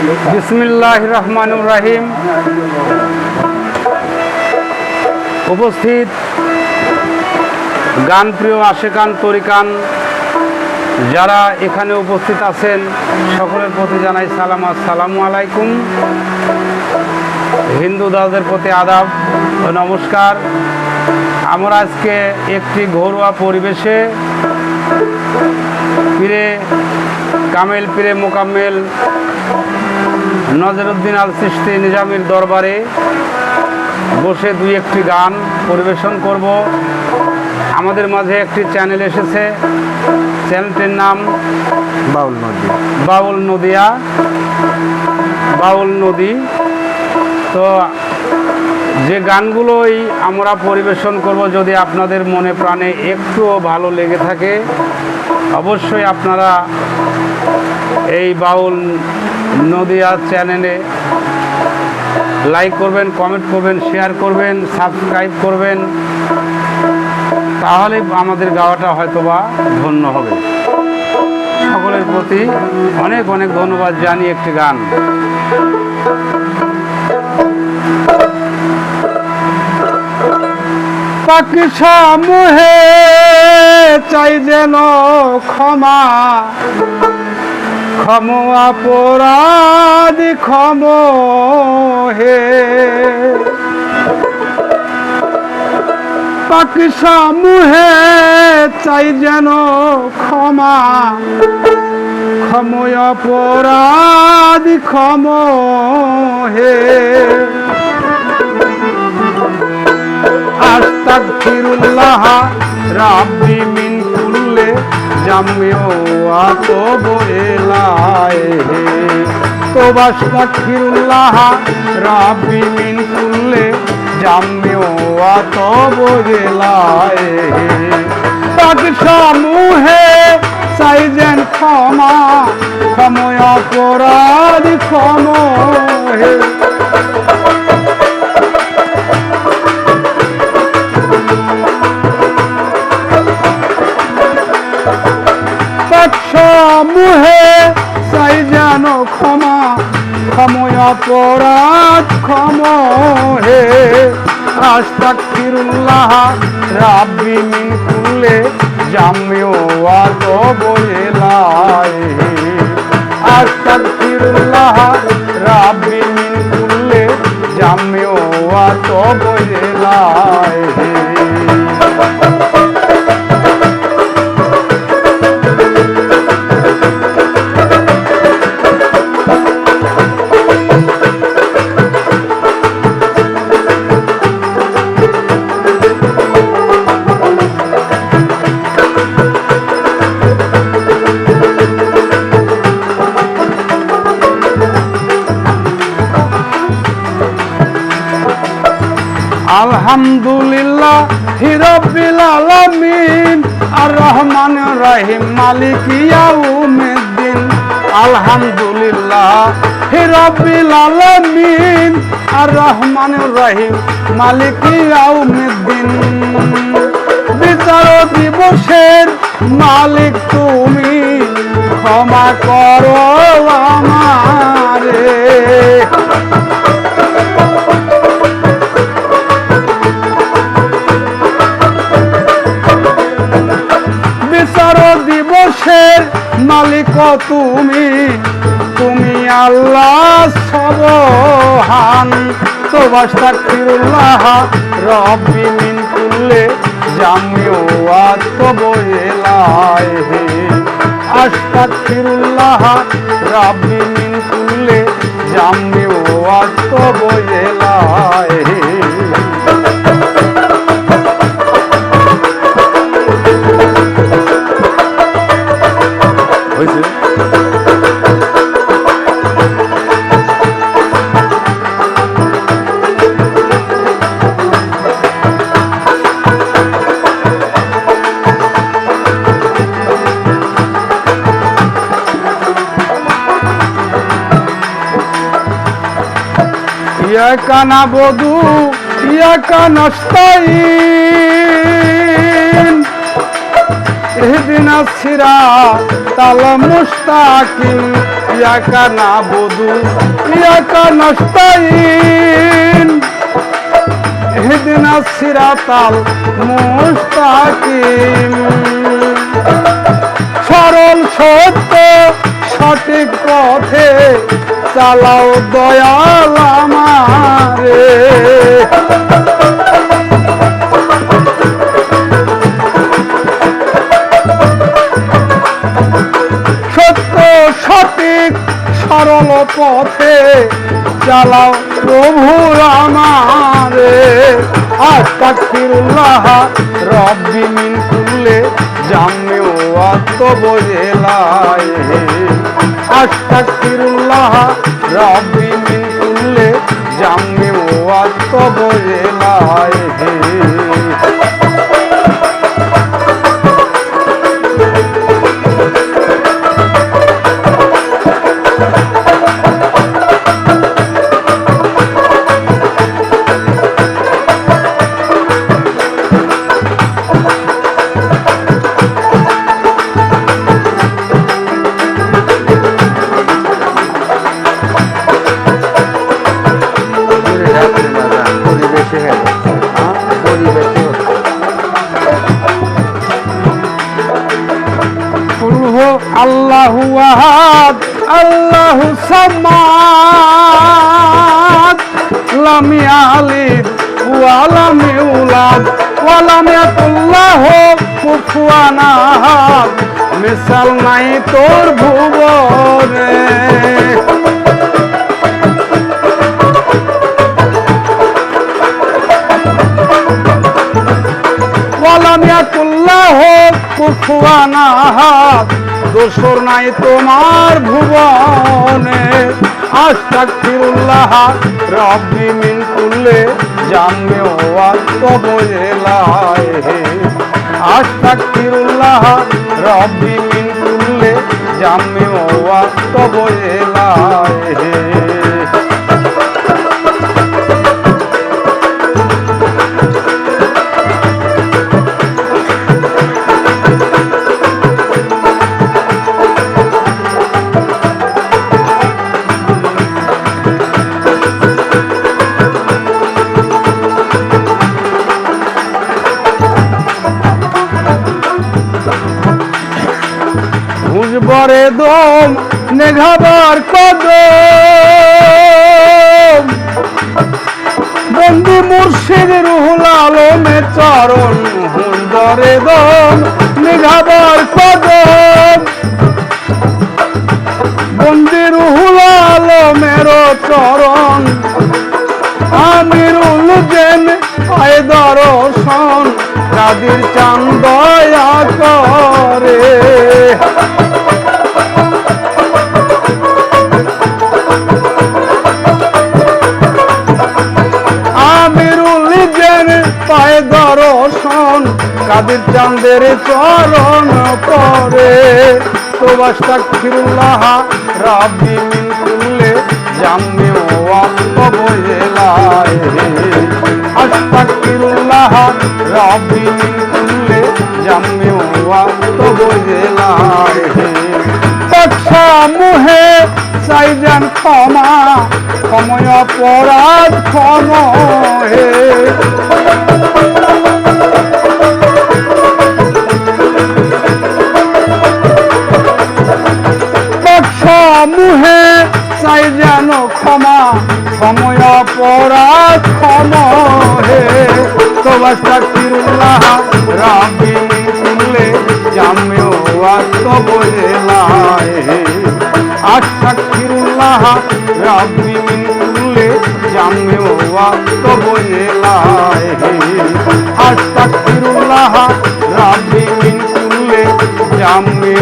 বিসমিল্লাহির রহমানির রহিম। উপস্থিত গানপ্রিয় আশেকান তরিকান যারা এখানে উপস্থিত আছেন সকলের প্রতি জানাই সালাম, আসসালামু আলাইকুম। হিন্দু দাদাদের প্রতি আদাব ও নমস্কার। আমরা আজকে একটি ঘরোয়া পরিবেশে পীরে কামেল পীরে মোকাম্মেল নজরুদ্দিন আল চিশতি নিজামীর দরবারে বসে দুই একটি গান পরিবেশন করব। আমাদের মাঝে একটি চ্যানেল এসেছে, চ্যানেলটির নাম বাউল নদী। তো যে গানগুলোই আমরা পরিবেশন করব, যদি আপনাদের মনে প্রাণে একটুও ভালো লেগে থাকে অবশ্যই আপনারা এই বাউল নদিয়া চ্যানেলে লাইক করবেন, কমেন্ট করবেন, শেয়ার করবেন, সাবস্ক্রাইব করবেন, তাহলে আমাদের গাওয়াটা হয়তোবা ধন্য হবে। সকলের প্রতি অনেক অনেক ধন্যবাদ জানিয়ে একটি গান। পাখি সমূহে চাই যেন ক্ষমা, ক্ষম অপরাধী ক্ষম হে। পাখি সমূহে চাই যেন ক্ষমা, ক্ষম অপরাধী ক্ষম হে। আস্তাগফিরুল্লাহ রাব্বি মিন কুল্লি জামমি ওয়া তুবু ইলাইহি। তোবা আস্তাগফিরুল্লাহ রাব্বি মিন কুল্লি জামমি ওয়া তুবু ইলাইহি। পাখি সমূহে চাই যেন ক্ষমা, ক্ষম অপরাধী ক্ষম হে। সমূহে চাই যেন ক্ষমা, ক্ষম অপরাধ ক্ষম হে। আস্তাগফিরুল্লাহ রাব্বি মিন কুল্লি জামমি ওয়া তুবু ইলাইহি। আস্তাগফিরুল্লাহ রাব্বি মিন কুল্লি জামমি ওয়া তুবু ইলাইহি। আলহামদুলিল্লাহি রাব্বিল আলামিন আর রহমানির রহিম মালিকি ইয়াউমিদ্দিন। আলহামদুলিল্লাহি রাব্বিল আলামিন আর রহমানির রহিম মালিকি ইয়াউমিদ্দিন। বিচার দিবসের মালিক তুমি, ক্ষমা করো আমারে। দিবসের মালিক তুমি, তুমি আল্লাহ সবহান। তোবা আস্তাগফিরুল্লাহ রাব্বি মিন কুল্লি জামমি ওয়া তুবু ইলাইহি। আস্তাগফিরুল্লাহ রাব্বি মিন কুল্লি জামমি ওয়া তুবু ইলাইহি। ইয়াকা নাবুদু ইয়াকা নাস্তাইন ইহদিনাস সিরাতাল মুস্তাকিম ইয়াকা নাবুদু ইয়াকা নাস্তাইন ইহদিনাস সিরাতাল মুস্তাকিম। সরল সত্য সঠিক পথে চালাও দয়াল আমারে। সত্য সঠিক সরল পথে চালাও প্রভু আমারে। আস্তাগফিরুল্লাহ রব্বি মিন কুল্লি জামমি ওয়া তাবজিলাই। আস্তাগফিরুল্লাহ রব্বি মিন কুল্লি জামমি ওয়া তাবজিলাই। আল্লাহু আহাদ আল্লাহু সামাদ লাম ইয়ালিদ ওয়া লাম ইউলাদ ওয়া লাম ইয়াকুল লাহু কুফুয়ান আহাদ। মিসাল নাই তোর ভুবনে। ওয়া লাম ইয়াকুল লাহু কুফুয়ান আহাদ। দোসর নাই তোমার ভুবনে। আস্তাগফিরুল্লাহ রব্বি মিন কুল্লি জামমি ওয়া তাবজিলাই। আস্তাগফিরুল্লাহ রব্বি মিন কুল্লি জামমি ওয়া তাবজিলাই। বরে দম নেঘাবার কদম বন্দি মুর্শিদ রুহুল আলমের চরণ। হুজরে দম নেঘাবার কদম বন্দি রুহুল আলমের চরণ। আমিরুল জেন পায় দর্শন কাদির চাঁদ দয়া করে। পায় দর্শন কাদির চাঁদের চরণ পরে। তো আস্তাগফিরুল্লাহ রব্বি মিন কুল্লি জামমি ওয়া তাবজিলাই। আস্তাগফিরুল্লাহ রব্বি মিন কুল্লি জামমি ওয়া তাবজিলাই। পাকশা মুহে চাইজান ক্ষমা সময় অপরাধ ক্ষমহে। মুহে চাই যেন ক্ষমা সময় অপরাধ ক্ষমহে। তো আস্তাগফিরুল্লাহ রব্বি মিন কুল্লি জামমি ওয়া তাবজিলাই। আস্তাগফিরুল্লাহ রব্বি মিন কুল্লি জামমি ওয়া তাবজিলাই। আস্তাগফিরুল্লাহ রব্বি মিন কুল্লি জামমি